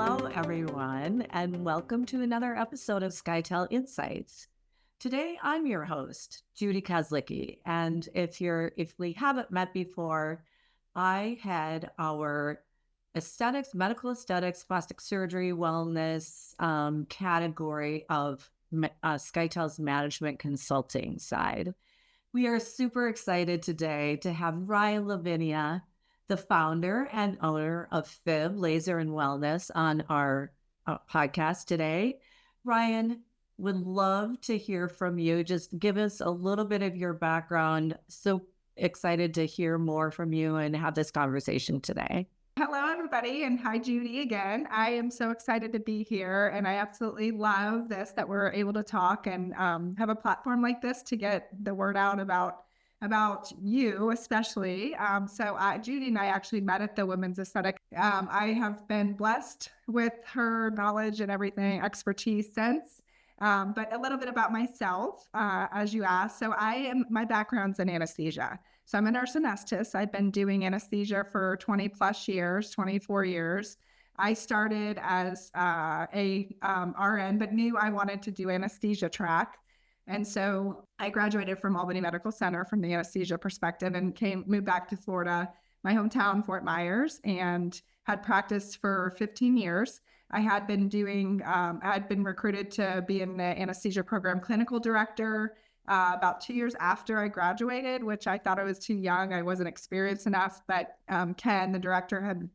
Hello, everyone, and welcome to another episode of Skytale Insights. Today, I'm your host, Judy Kozlicki, and if we haven't met before, I had our aesthetics, medical aesthetics, plastic surgery, wellness category of Skytale's management consulting side. We are super excited today to have Ryann Lavenia, the founder and owner of FIBB Laser and Wellness, on our podcast today. Ryann, would love to hear from you. Just give us a little bit of your background. So excited to hear more from you and have this conversation today. Hello, everybody, and hi, Judy, again. I am so excited to be here, and I absolutely love this, that we're able to talk and have a platform like this to get the word out about you, especially. Judy and I actually met at the Women's Aesthetic. I have been blessed with her knowledge and everything, expertise since. But a little bit about myself, as you asked. My background's in anesthesia. So I'm a nurse anesthetist. I've been doing anesthesia for 20 plus years, 24 years. I started as a RN, but knew I wanted to do anesthesia track. And so I graduated from Albany Medical Center from the anesthesia perspective and moved back to Florida, my hometown, Fort Myers, and had practiced for 15 years. I had been recruited to be in the anesthesia program clinical director about 2 years after I graduated, which I thought I was too young. I wasn't experienced enough, but Ken, the director, had,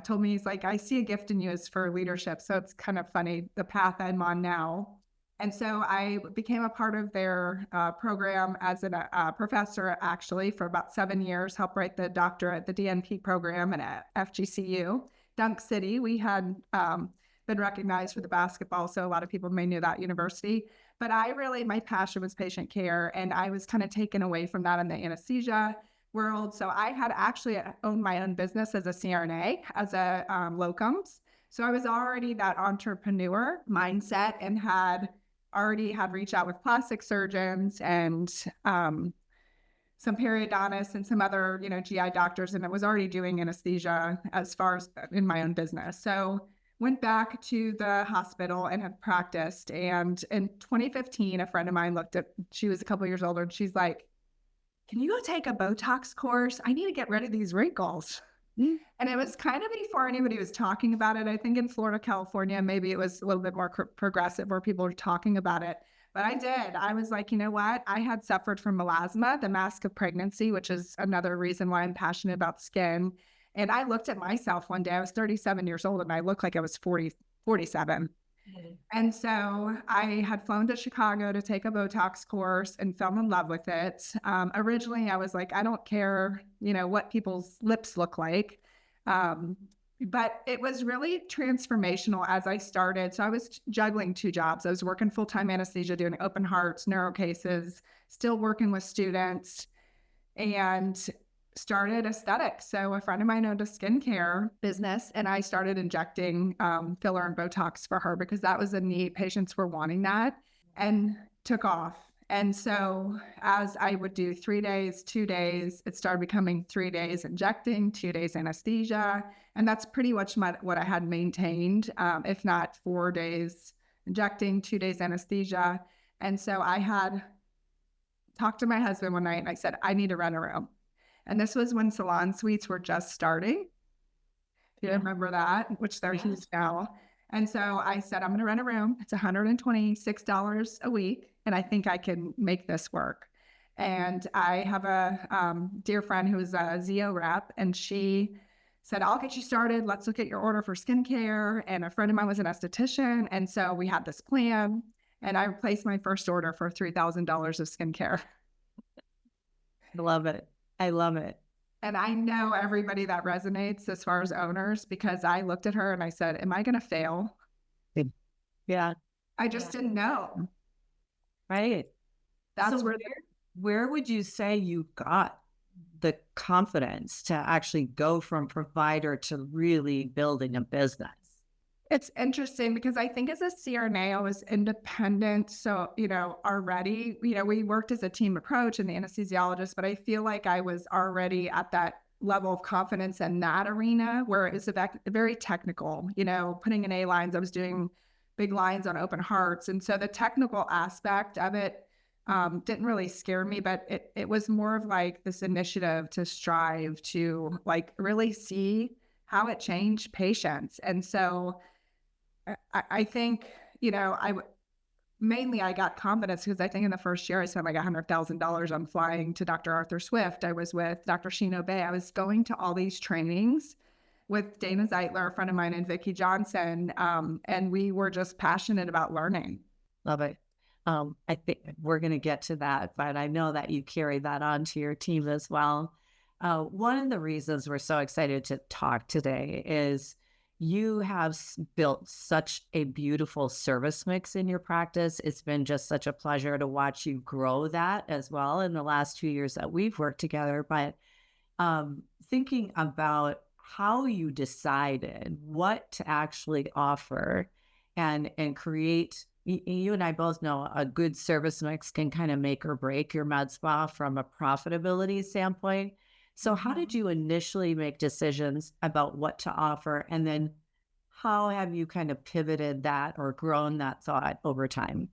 told me, he's like, I see a gift in you as for leadership. So it's kind of funny, the path I'm on now. And so I became a part of their program as a professor, actually, for about 7 years, helped write the doctorate, the DNP program at FGCU. Dunk City, we had been recognized for the basketball, so a lot of people may know that university. But my passion was patient care, and I was kind of taken away from that in the anesthesia world. So I had actually owned my own business as a CRNA, as a locums. So I was already that entrepreneur mindset and had reached out with plastic surgeons and some periodontists and some other, GI doctors, and I was already doing anesthesia as far as in my own business. So went back to the hospital and had practiced. And in 2015, a friend of mine she was a couple years older, and she's like, can you go take a Botox course? I need to get rid of these wrinkles. Mm. And it was kind of before anybody was talking about it. I think in Florida, California, maybe it was a little bit more progressive where people were talking about it. But I did. I was like, you know what? I had suffered from melasma, the mask of pregnancy, which is another reason why I'm passionate about skin. And I looked at myself one day. I was 37 years old, and I looked like I was 47. Mm-hmm. And so I had flown to Chicago to take a Botox course and fell in love with it. Originally, I was like, I don't care, what people's lips look like. But it was really transformational as I started. So I was juggling 2 jobs. I was working full-time anesthesia, doing open hearts, neuro cases, still working with students, and started aesthetics. So a friend of mine owned a skincare business, and I started injecting filler and Botox for her because that was a need. Patients were wanting that, and took off. And so as I would do 3 days, 2 days, it started becoming 3 days injecting, 2 days anesthesia. And that's pretty much what I had maintained, if not 4 days injecting, 2 days anesthesia. And so I had talked to my husband one night, and I said, I need to rent a room. And this was when salon suites were just starting. If you remember that, which they're huge now. And so I said, I'm going to rent a room. It's $126 a week, and I think I can make this work. And I have a dear friend who is a ZO rep, and she said, I'll get you started. Let's look at your order for skincare. And a friend of mine was an esthetician. And so we had this plan, and I placed my first order for $3,000 of skincare. I love it. I love it. And I know everybody that resonates as far as owners, because I looked at her and I said, am I going to fail? Yeah. I just didn't know. Right. That's so where would you say you got the confidence to actually go from provider to really building a business? It's interesting because I think as a CRNA, I was independent. So, already, we worked as a team approach and the anesthesiologist, but I feel like I was already at that level of confidence in that arena where it was very technical, putting in A lines. I was doing big lines on open hearts. And so the technical aspect of it didn't really scare me, but it was more of like this initiative to strive to like really see how it changed patients. And so I think, mainly I got confidence because I think in the first year I spent like $100,000 on flying to Dr. Arthur Swift. I was with Dr. Sheena Bay. I was going to all these trainings with Dana Zeitler, a friend of mine, and Vicki Johnson. And we were just passionate about learning. Love it. I think we're going to get to that, but I know that you carry that on to your team as well. One of the reasons we're so excited to talk today is you have built such a beautiful service mix in your practice. It's been just such a pleasure to watch you grow that as well in the last 2 years that we've worked together. But thinking about how you decided what to actually offer and create, you and I both know a good service mix can kind of make or break your med spa from a profitability standpoint. So how did you initially make decisions about what to offer? And then how have you kind of pivoted that or grown that thought over time?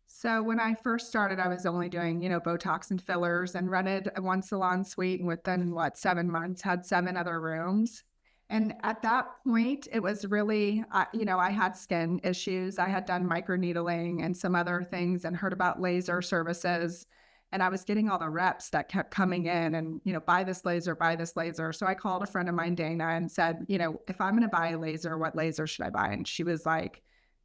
So when I first started, I was only doing, Botox and fillers and rented one salon suite. And within 7 months, had 7 other rooms. And at that point, it was really, I had skin issues. I had done microneedling and some other things and heard about laser services. And I was getting all the reps that kept coming in and, buy this laser, buy this laser. So I called a friend of mine, Dana, and said, if I'm going to buy a laser, what laser should I buy? And she was like,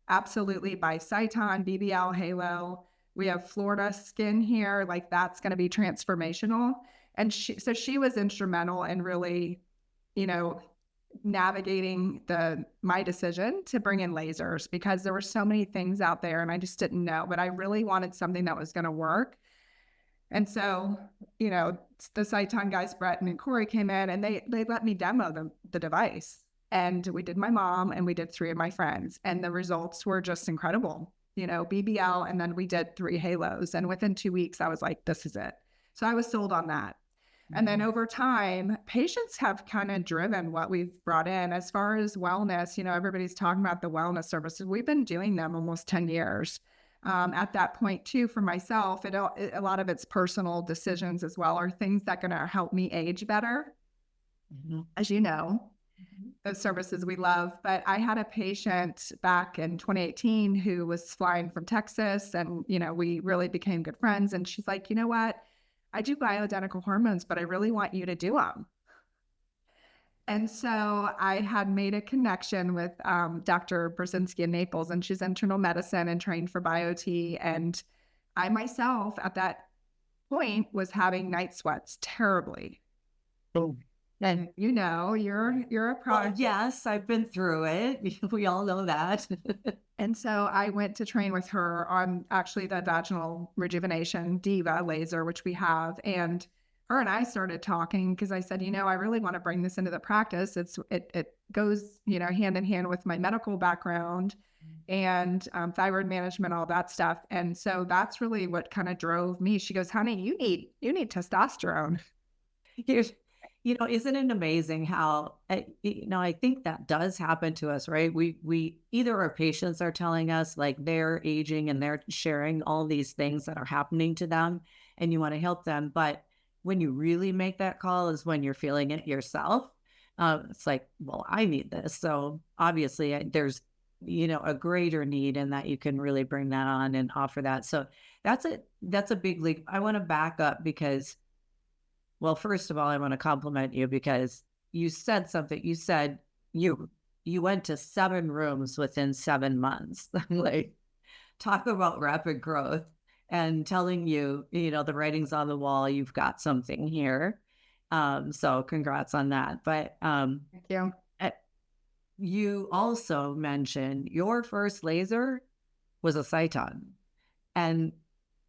absolutely buy Skytale, BBL, Halo. We have Florida skin here. Like that's going to be transformational. And she was instrumental in really, navigating my decision to bring in lasers because there were so many things out there and I just didn't know, but I really wanted something that was going to work. And so, the Skytale guys, Brett and Corey came in and they let me demo the device. And we did my mom and we did 3 of my friends. And the results were just incredible, BBL. And then we did 3 halos. And within 2 weeks, I was like, this is it. So I was sold on that. And then over time, patients have kind of driven what we've brought in as far as wellness. Everybody's talking about the wellness services. We've been doing them almost 10 years. At that point too, for myself, a lot of it's personal decisions as well, are things that are going to help me age better. As you know, those services we love. But I had a patient back in 2018 who was flying from Texas and, we really became good friends. And she's like, you know what? I do bioidentical hormones, but I really want you to do them. And so I had made a connection with Dr. Brzezinski in Naples, and she's internal medicine and trained for BioT. And I myself at that point was having night sweats terribly. Oh. And you're a product. Yes, I've been through it. We all know that. And so I went to train with her on actually the vaginal rejuvenation Diva laser, which we have. And her and I started talking because I said, I really want to bring this into the practice. It goes, hand in hand with my medical background and thyroid management, all that stuff. And so that's really what kind of drove me. She goes, honey, you need testosterone. Isn't it amazing how, I think that does happen to us, right? We either our patients are telling us like they're aging and they're sharing all these things that are happening to them and you want to help them. But when you really make that call is when you're feeling it yourself. It's like, well, I need this. So obviously there's, a greater need and that you can really bring that on and offer that. So that's a big leap. I want to back up because, well, first of all, I want to compliment you because you said something. You said you went to 7 rooms within 7 months. Like, talk about rapid growth and telling you, the writing's on the wall. You've got something here. So congrats on that. But thank you. You also mentioned your first laser was a Skytale, and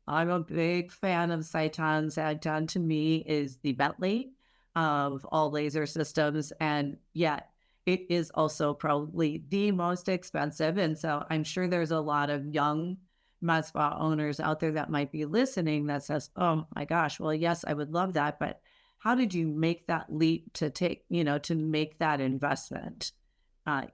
I'm a big fan of Skytale. Skytale to me is the Bentley of all laser systems, and yet it is also probably the most expensive. And so I'm sure there's a lot of young med spa owners out there that might be listening that says, oh my gosh, well, yes, I would love that, but how did you make that leap to take, to make that investment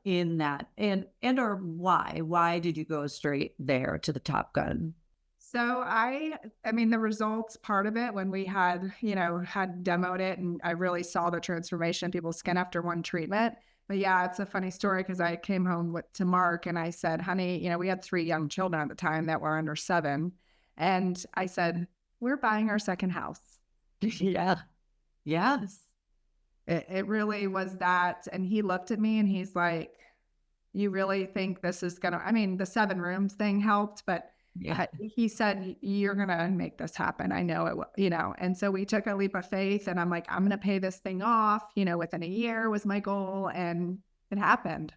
in that, or why did you go straight there to the Top Gun? So I mean, the results part of it when we had, had demoed it and I really saw the transformation in people's skin after one treatment. But yeah, it's a funny story because I came home to Mark and I said, honey, we had 3 young children at the time that were under 7. And I said, we're buying our second house. Yeah. Yes. It really was that. And he looked at me and he's like, you really think this is going to, I mean, the 7 rooms thing helped, but yeah, he said, you're going to make this happen. I know it will, and so we took a leap of faith and I'm like, I'm going to pay this thing off, within a year was my goal. And it happened.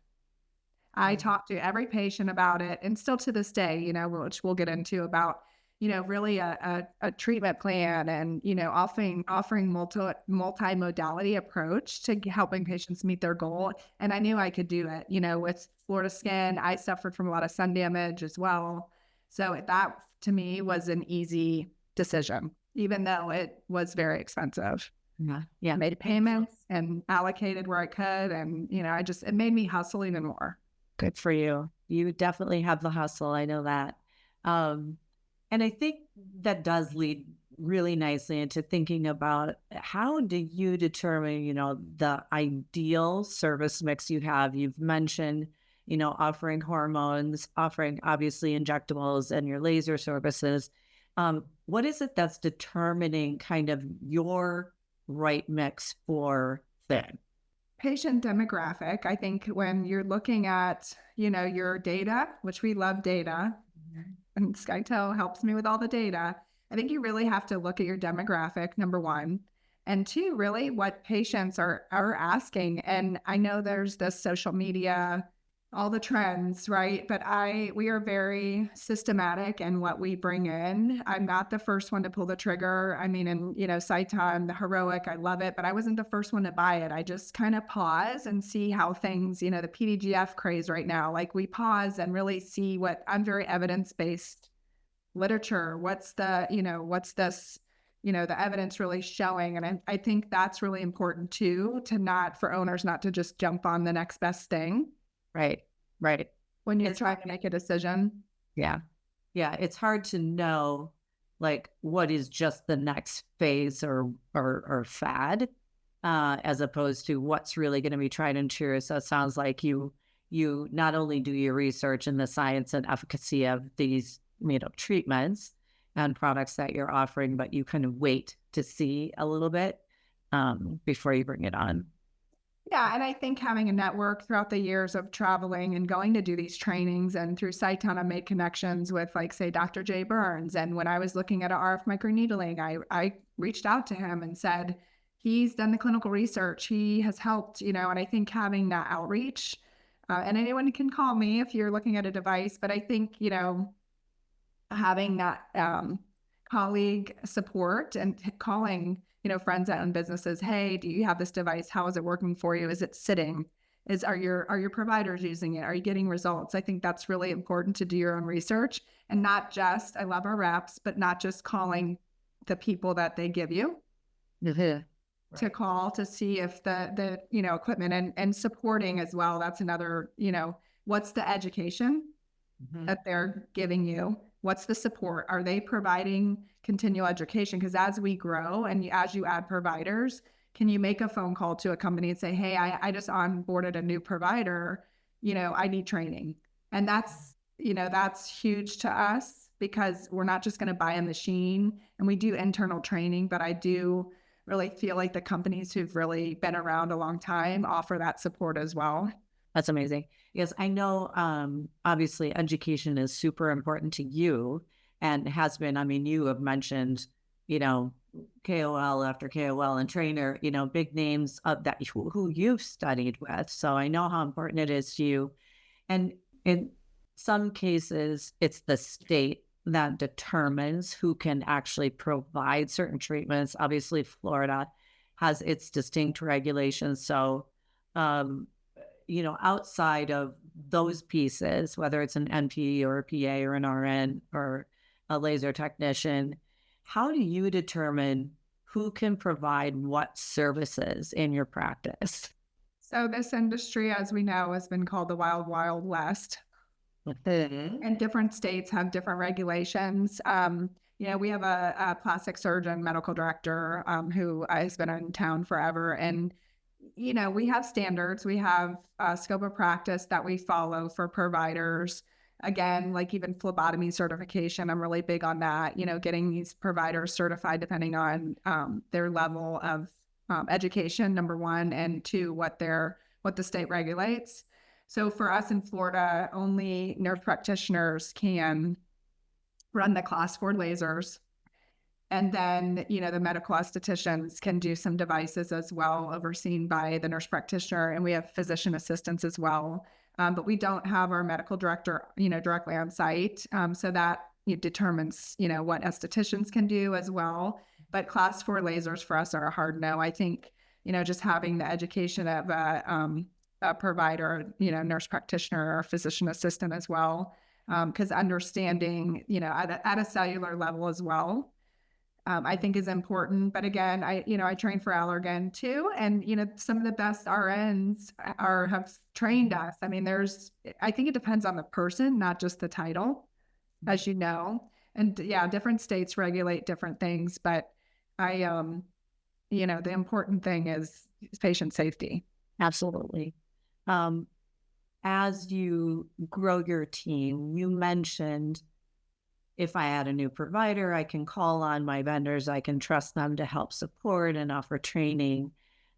I talked to every patient about it and still to this day, which we'll get into about, really a treatment plan and, offering multimodality approach to helping patients meet their goal. And I knew I could do it, with Florida Skin. I suffered from a lot of sun damage as well. So that to me was an easy decision, even though it was very expensive. Yeah. Made payments and allocated where I could. And, it made me hustle even more. Good for you. You definitely have the hustle. I know that. And I think that does lead really nicely into thinking about how do you determine, the ideal service mix you have. You've mentioned, offering hormones, offering obviously injectables and your laser services. What is it that's determining kind of your right mix for them? Patient demographic. I think when you're looking at, your data, which we love data, and Skytale helps me with all the data, I think you really have to look at your demographic, number 1. And 2, really what patients are asking. And I know there's this social media, all the trends, right? But we are very systematic in what we bring in. I'm not the first one to pull the trigger. I mean, and Saitan, the heroic, I love it, but I wasn't the first one to buy it. I just kind of pause and see how things, the PDGF craze right now, like we pause and really see what I'm very evidence-based literature. What's the, what's this, the evidence really showing. And I think that's really important too, for owners not to just jump on the next best thing. Right. When you're trying to make a decision. Yeah. It's hard to know like what is just the next phase or fad, as opposed to what's really going to be tried and true. So it sounds like you not only do your research in the science and efficacy of these, treatments and products that you're offering, but you kind of wait to see a little bit before you bring it on. Yeah. And I think having a network throughout the years of traveling and going to do these trainings and through Saitan, I made connections with like, say, Dr. Jay Burns. And when I was looking at RF microneedling, I reached out to him and said, he's done the clinical research. He has helped, and I think having that outreach, and anyone can call me if you're looking at a device, but I think, having that colleague support and calling, friends out in businesses, hey, do you have this device? How is it working for you? Is it sitting? Are your providers using it? Are you getting results? I think that's really important to do your own research and not just, I love our reps, but not just calling the people that they give you to call to see if the equipment and supporting as well. That's another, what's the education that they're giving you? What's the support? Are they providing continual education? Because as we grow and as you add providers, can you make a phone call to a company and say, hey, I just onboarded a new provider, I need training. And that's huge to us because we're not just going to buy a machine, and we do internal training, but I do really feel like the companies who've really been around a long time offer that support as well. That's amazing. Yes, I know, obviously education is super important to you and has been. I mean, you have mentioned, KOL after KOL and trainer, big names of that who you've studied with. So I know how important it is to you. And in some cases, it's the state that determines who can actually provide certain treatments. Obviously, Florida has its distinct regulations. So, outside of those pieces, whether it's an NP or a PA or an RN or a laser technician, how do you determine who can provide what services in your practice? So this industry, as we know, has been called the Wild Wild West. And different states have different regulations. We have a plastic surgeon, medical director, who has been in town forever. And, we have standards. We have a scope of practice that we follow for providers. Again, like even phlebotomy certification, I'm really big on that, getting these providers certified depending on their level of education, number one, and two, what the state regulates. So for us in Florida, only nurse practitioners can run the class 4 lasers. And then, the medical estheticians can do some devices as well, overseen by the nurse practitioner. And we have physician assistants as well. But we don't have our medical director, directly on site. So that determines, what estheticians can do as well. But class 4 lasers for us are a hard no. I think, just having the education of a provider, nurse practitioner or physician assistant as well, because understanding, at a cellular level as well, I think is important. But again, I train for Allergan too. And, some of the best RNs have trained us. I mean, I think it depends on the person, not just the title, as you know. And yeah, different states regulate different things, but the important thing is patient safety. Absolutely. As you grow your team, you mentioned if I add a new provider, I can call on my vendors, I can trust them to help support and offer training.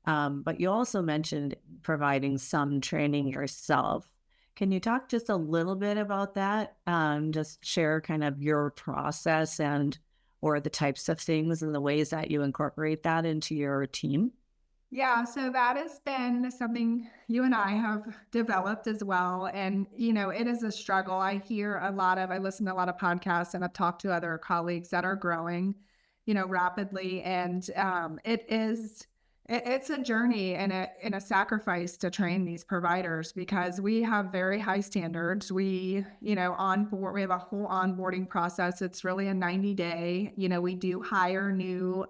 But you also mentioned providing some training yourself. Can you talk just a little bit about that? Just share kind of your process or the types of things and the ways that you incorporate that into your team? Yeah, so that has been something you and I have developed as well. And, it is a struggle. I listen to a lot of podcasts and I've talked to other colleagues that are growing, rapidly. And it's a journey and a sacrifice to train these providers because we have very high standards. We, we have a whole onboarding process. It's really a 90-day, we do hire new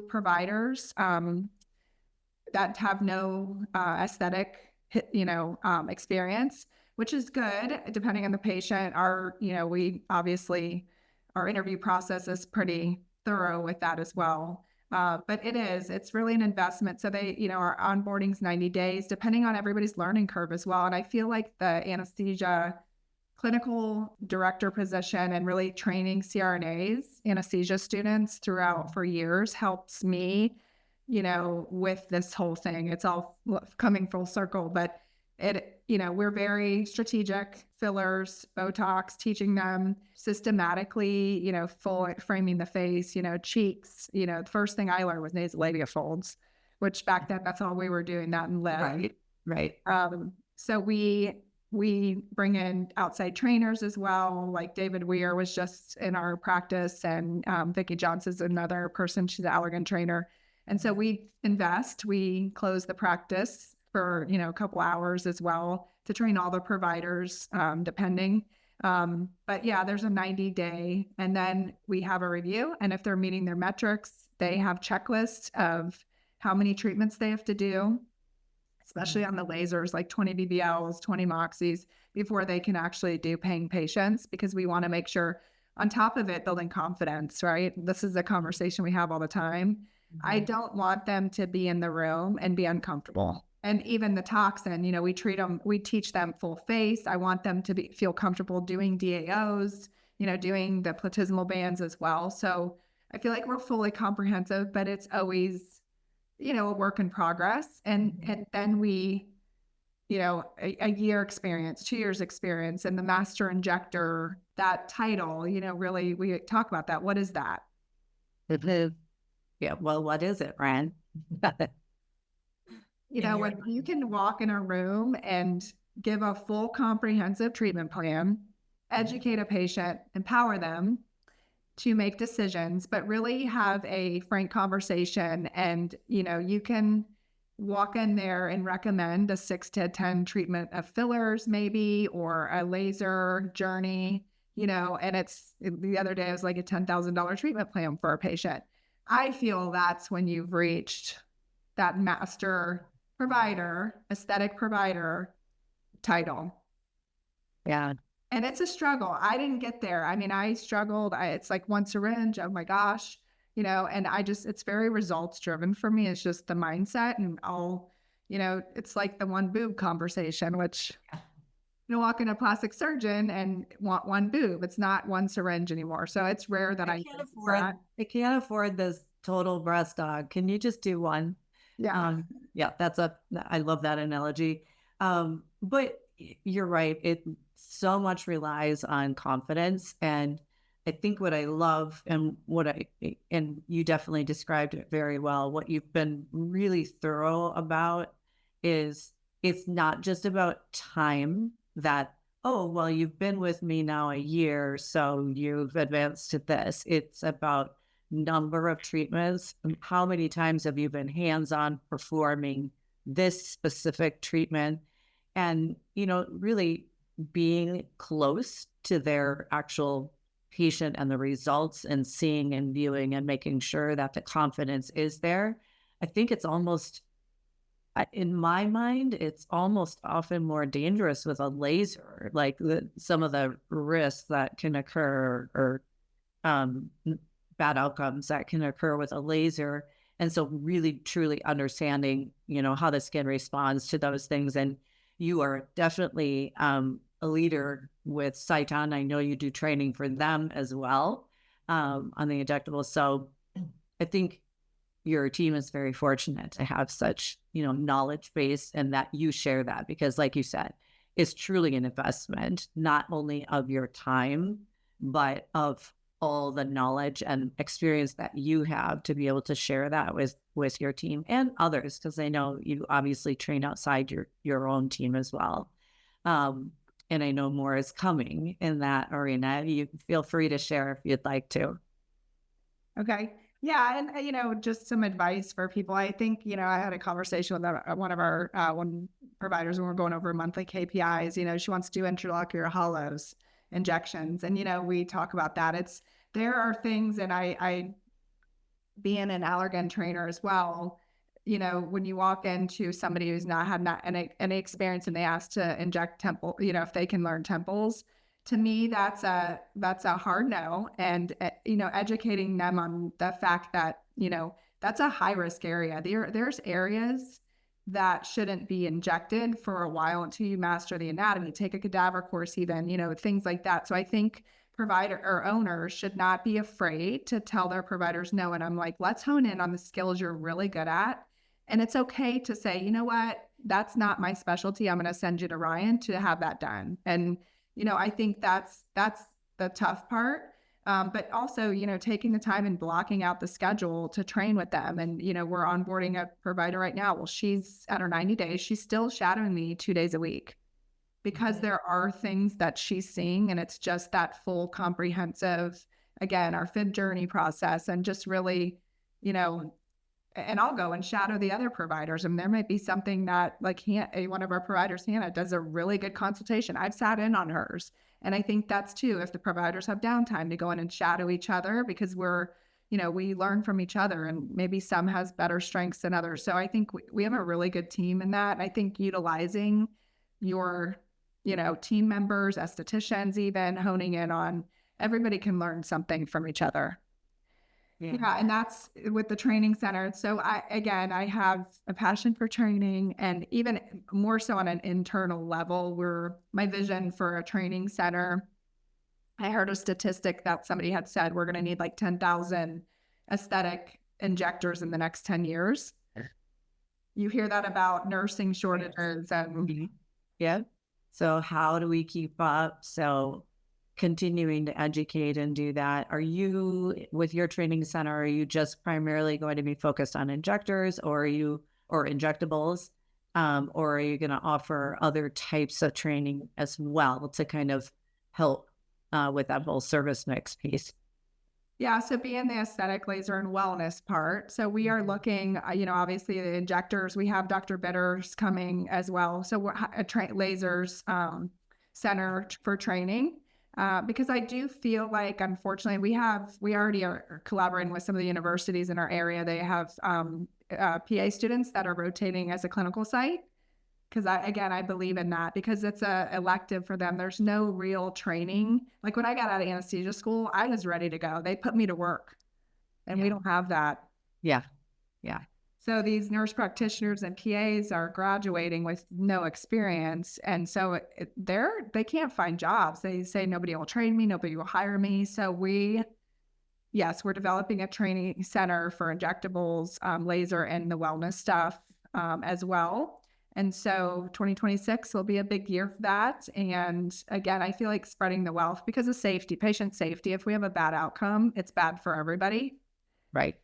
providers that have no aesthetic, experience, which is good depending on the patient. We obviously, our interview process is pretty thorough with that as well. But it's really an investment. So our onboarding's 90 days, depending on everybody's learning curve as well. And I feel like the anesthesia clinical director position and really training CRNAs, anesthesia students throughout for years helps me, with this whole thing. It's all coming full circle, but we're very strategic, fillers, Botox, teaching them systematically, full framing the face, cheeks, the first thing I learned was nasolabial folds, which back then that's all we were doing, that and lip. Right. So we bring in outside trainers as well. Like David Weir was just in our practice, and Vicki Johnson's another person. She's an Allergan trainer. And so we close the practice for, a couple hours as well to train all the providers, depending. But yeah, there's a 90-day, and then we have a review. And if they're meeting their metrics, they have checklists of how many treatments they have to do, especially on the lasers, like 20 BBLs, 20 Moxies, before they can actually do paying patients, because we want to make sure, on top of it, building confidence, right? This is a conversation we have all the time. Mm-hmm. I don't want them to be in the room and be uncomfortable. And even the toxin, we teach them full face. I want them to feel comfortable doing DAOs, doing the platysmal bands as well. So I feel like we're fully comprehensive, but it's always, a work in progress. And then we, a year experience, 2 years experience, and the master injector, that title, really, we talk about that. What is that? Yeah. Well, what is it, Ryann? When you can walk in a room and give a full comprehensive treatment plan, educate a patient, empower them to make decisions, but really have a frank conversation. And, you can walk in there and recommend a 6 to 10 treatment of fillers, maybe, or a laser journey, and the other day it was like a $10,000 treatment plan for a patient. I feel that's when you've reached that master provider, aesthetic provider title. Yeah. And it's a struggle. I didn't get there. I mean, I struggled. It's like one syringe. Oh my gosh, and it's very results driven for me. It's just the mindset, and it's like the one boob conversation, which walk in a plastic surgeon and want one boob. It's not one syringe anymore. So it's rare that I can't afford this total breast dog. Can you just do one? Yeah. Yeah, I love that analogy. But you're right. It so much relies on confidence. And I think what I love and you definitely described it very well, what you've been really thorough about is it's not just about time that, oh, well, you've been with me now a year, so you've advanced to this. It's about number of treatments. How many times have you been hands-on performing this specific treatment? And, really being close to their actual patient and the results and seeing and viewing and making sure that the confidence is there. I think it's almost, in my mind, it's almost often more dangerous with a laser, like some of the risks that can occur or bad outcomes that can occur with a laser. And so really, truly understanding, how the skin responds to those things. And you are definitely a leader with Skytale. I know you do training for them as well on the injectables. So I think your team is very fortunate to have such, knowledge base, and that you share that, because like you said, it's truly an investment, not only of your time, but of all the knowledge and experience that you have to be able to share that with your team and others, because I know you obviously train outside your own team as well. And I know more is coming in that arena. You feel free to share if you'd like to. Okay. Yeah. And, just some advice for people. I think, I had a conversation with one of our one providers when we're going over monthly KPIs. She wants to do intraocular hollows injections. And, we talk about that. There are things, and I being an Allergan trainer as well, when you walk into somebody who's not had any experience and they ask to inject temple, if they can learn temples, to me, that's a hard no. And, educating them on the fact that, that's a high risk area. There's areas that shouldn't be injected for a while until you master the anatomy, take a cadaver course, even, things like that. So I think provider or owners should not be afraid to tell their providers no. And I'm like, let's hone in on the skills you're really good at. And it's okay to say, you know what, that's not my specialty. I'm going to send you to Ryann to have that done. And, I think that's the tough part. But also, taking the time and blocking out the schedule to train with them. And, we're onboarding a provider right now. Well, she's at her 90 days. She's still shadowing me 2 days a week, because there are things that she's seeing, and it's just that full comprehensive, again, our FIBB journey process, and just really, and I'll go and shadow the other providers. And there might be something that, like, one of our providers, Hannah, does a really good consultation. I've sat in on hers. And I think that's too, if the providers have downtime, to go in and shadow each other, because we learn from each other, and maybe some has better strengths than others. So I think we have a really good team in that. And I think utilizing your, team members, estheticians, even honing in on, everybody can learn something from each other. Yeah. And that's with the training center. So I have a passion for training, and even more so on an internal level, where my vision for a training center, I heard a statistic that somebody had said, we're going to need like 10,000 aesthetic injectors in the next 10 years. You hear that about nursing shortages. And yeah. So how do we keep up? So continuing to educate and do that. Are you, with your training center, are you just primarily going to be focused on injectors, or injectables? Or are you going to offer other types of training as well to kind of help with that whole service mix piece? Yeah, so being the aesthetic, laser, and wellness part. So we are looking, obviously the injectors, we have Dr. Bitters coming as well. So we're a lasers center for training. because I do feel like, unfortunately, we already are collaborating with some of the universities in our area. They have PA students that are rotating as a clinical site. Because I believe in that because it's a elective for them. There's no real training. Like when I got out of anesthesia school, I was ready to go. They put me to work, and we don't have that. Yeah. Yeah. So these nurse practitioners and PAs are graduating with no experience. And so they can't find jobs. They say nobody will train me, nobody will hire me. So we're developing a training center for injectables, laser, and the wellness stuff as well. And so 2026 will be a big year for that. And again, I feel like spreading the wealth because of safety, patient safety. If we have a bad outcome, it's bad for everybody. Right.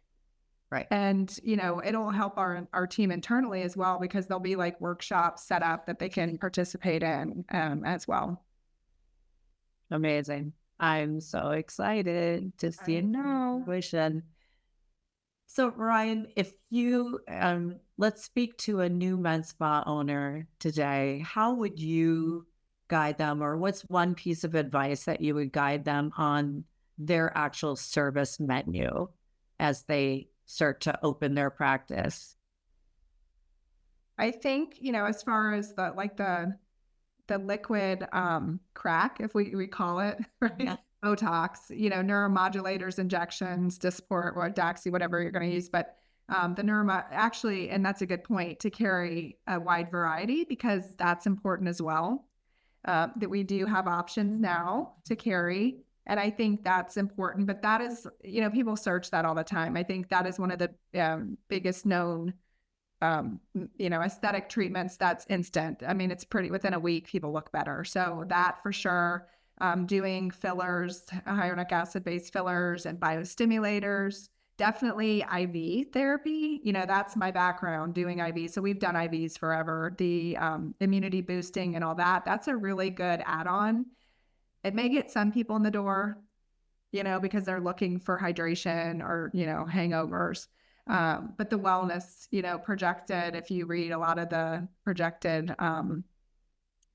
Right. And, it'll help our team internally as well, because there'll be like workshops set up that they can participate in as well. Amazing. I'm so excited to see it now. So Ryann, if you, let's speak to a new med spa owner today, how would you guide them, or what's one piece of advice that you would guide them on their actual service menu as they start to open their practice? I think, as far as the liquid crack, if we call it, right? Yeah. Botox, neuromodulators, injections, Dysport or Daxi, whatever you're going to use. But the actually, and that's a good point, to carry a wide variety, because that's important as well, that we do have options now to carry. And I think that's important, but that is, people search that all the time. I think that is one of the biggest known, aesthetic treatments that's instant. I mean, it's pretty, within a week, people look better. So that for sure. Doing fillers, hyaluronic acid-based fillers and biostimulators, definitely IV therapy. That's my background, doing IV. So we've done IVs forever. The immunity boosting and all that, that's a really good add-on. It may get some people in the door, because they're looking for hydration or, hangovers. But the wellness, projected, if you read a lot of the projected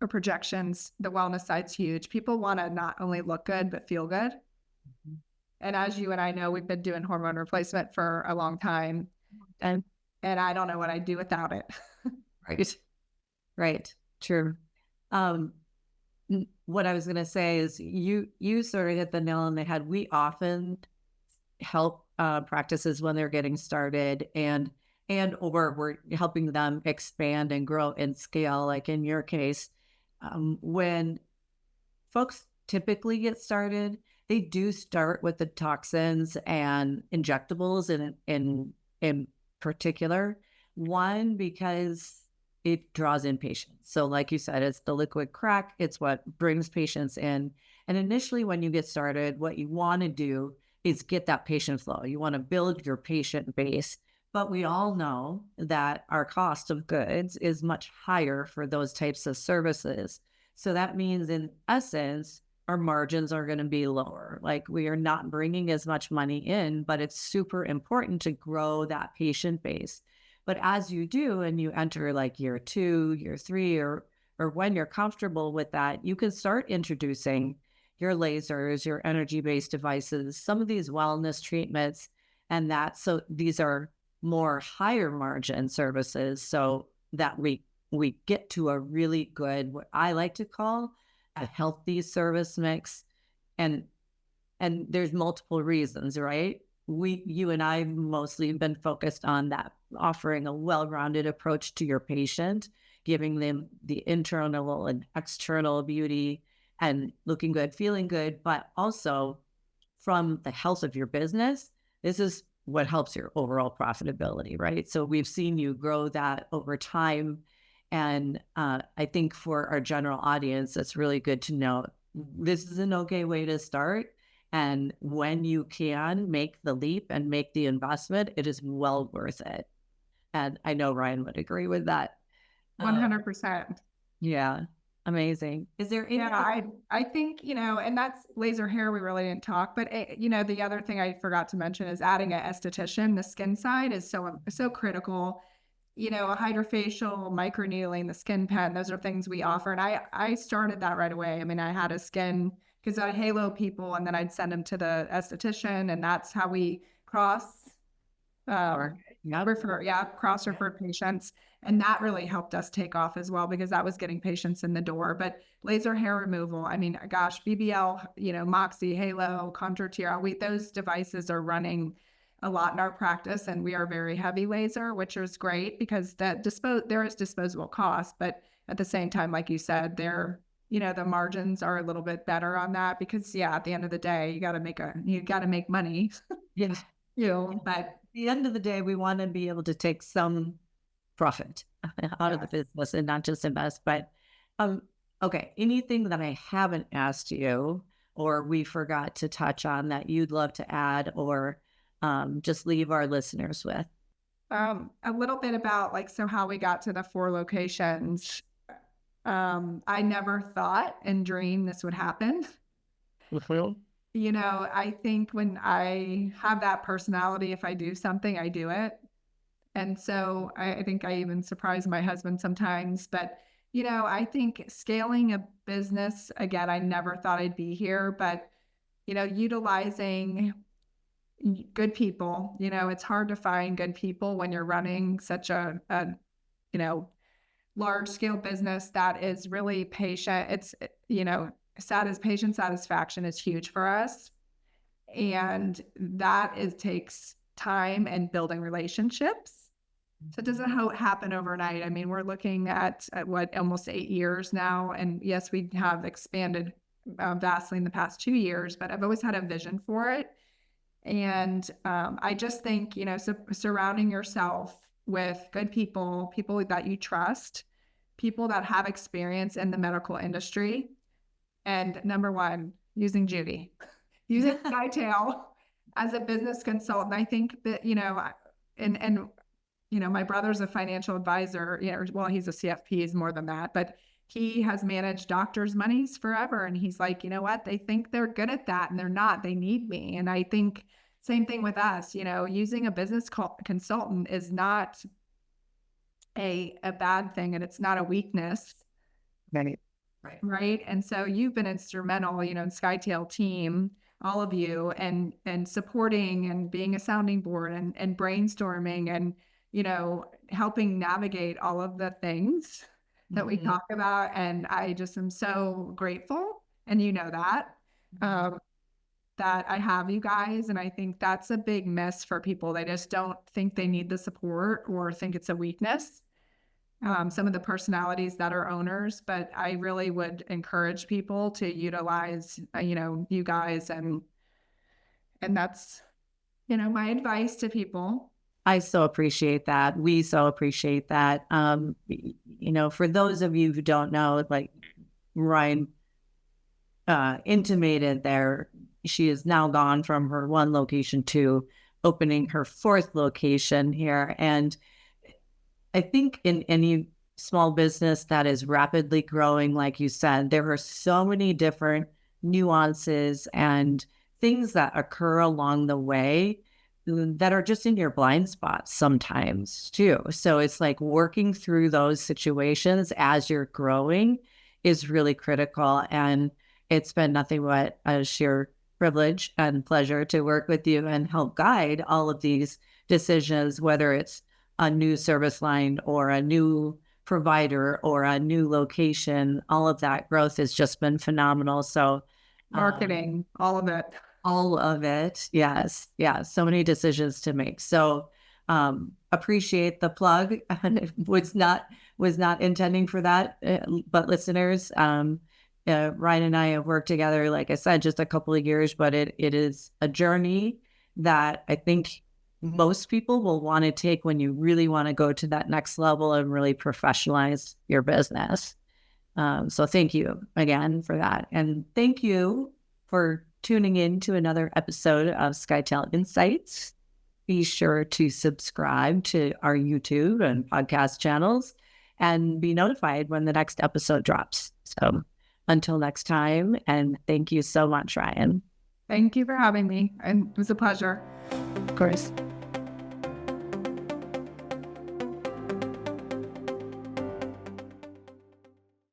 or projections, the wellness side's huge. People want to not only look good, but feel good. Mm-hmm. And as you and I know, we've been doing hormone replacement for a long time. And I don't know what I'd do without it. Right. Right. True. What I was going to say is you sort of hit the nail on the head. We often help practices when they're getting started and or we're helping them expand and grow and scale. Like in your case, when folks typically get started, they do start with the toxins and injectables in particular. One, because it draws in patients. So like you said, it's the liquid crack. It's what brings patients in. And initially when you get started, what you want to do is get that patient flow. You want to build your patient base. But we all know that our cost of goods is much higher for those types of services. So that means in essence, our margins are going to be lower. Like we are not bringing as much money in, but it's super important to grow that patient base. But as you do, and you enter like year 2, year 3, or when you're comfortable with that, you can start introducing your lasers, your energy-based devices, some of these wellness treatments, and that. So these are more higher margin services, so that we get to a really good, what I like to call a healthy service mix. And there's multiple reasons, right? You and I mostly have been focused on that, offering a well-rounded approach to your patient, giving them the internal and external beauty and looking good, feeling good, but also from the health of your business. This is what helps your overall profitability, right? So we've seen you grow that over time. And I think for our general audience, it's really good to know this is an okay way to start. And when you can make the leap and make the investment, it is well worth it. And I know Ryann would agree with that. 100%. Yeah. Amazing. Is there any? Yeah, I think, and that's laser hair. We really didn't talk, but the other thing I forgot to mention is adding an esthetician. The skin side is so critical. A hydrofacial, microneedling, the skin pen, those are things we offer. And I started that right away. I mean, I had a skin because I halo people and then I'd send them to the esthetician, and that's how we cross refer patients. And that really helped us take off as well, because that was getting patients in the door. But laser hair removal, I mean, gosh, BBL, Moxie, Halo, Contour Tiara, those devices are running a lot in our practice, and we are very heavy laser, which is great because there is disposable cost, but at the same time, like you said, the margins are a little bit better on that, because at the end of the day, you got to make money. Yes. But at the end of the day, we want to be able to take some profit out of the business and not just invest. But okay, anything that I haven't asked you or we forgot to touch on that you'd love to add, or just leave our listeners with? A little bit about how we got to the 4 locations. I never thought and dreamed this would happen. I think when I have that personality, if I do something, I do it. And so I think I even surprise my husband sometimes. But, I think scaling a business, again, I never thought I'd be here, but, utilizing good people, it's hard to find good people when you're running such a large scale business that is really patient. It's, patient satisfaction is huge for us. And that takes time and building relationships. So it doesn't happen overnight. I mean, we're looking at almost 8 years now. And yes, we have expanded vastly in the past 2 years, but I've always had a vision for it. And I just think, surrounding yourself with good people that you trust, people that have experience in the medical industry. And number 1, using Judy, using Skytale as a business consultant. I think that, my brother's a financial advisor, well, he's a CFP, he's more than that, but he has managed doctors' monies forever. And he's like, you know what? They think they're good at that and they're not. They need me. And I think same thing with us, using a business consultant is not a bad thing, and it's not a weakness. Right. And so you've been instrumental, in Skytale team, all of you, and supporting and being a sounding board and brainstorming and, helping navigate all of the things that we talk about. And I just am so grateful. And that I have you guys. And I think that's a big miss for people. They just don't think they need the support or think it's a weakness. Some of the personalities that are owners, but I really would encourage people to utilize, you guys. And that's, my advice to people. I so appreciate that. We so appreciate that. For those of you who don't know, like Ryann intimated there, she is now gone from her 1 location to opening her 4th location here. And I think in any small business that is rapidly growing, like you said, there are so many different nuances and things that occur along the way that are just in your blind spots sometimes too. So it's like working through those situations as you're growing is really critical. And it's been nothing but a sheer privilege and pleasure to work with you and help guide all of these decisions, whether it's a new service line or a new provider or a new location. All of that growth has just been phenomenal. So marketing, all of it. All of it. Yes. Yeah. So many decisions to make. So appreciate the plug. was not intending for that, but listeners, Ryann and I have worked together, like I said, just a couple of years, but it is a journey that I think most people will want to take when you really want to go to that next level and really professionalize your business. So thank you again for that. And thank you for tuning in to another episode of Skytale Insights. Be sure to subscribe to our YouTube and podcast channels and be notified when the next episode drops. So until next time, and thank you so much, Ryann. Thank you for having me. And it was a pleasure. Of course.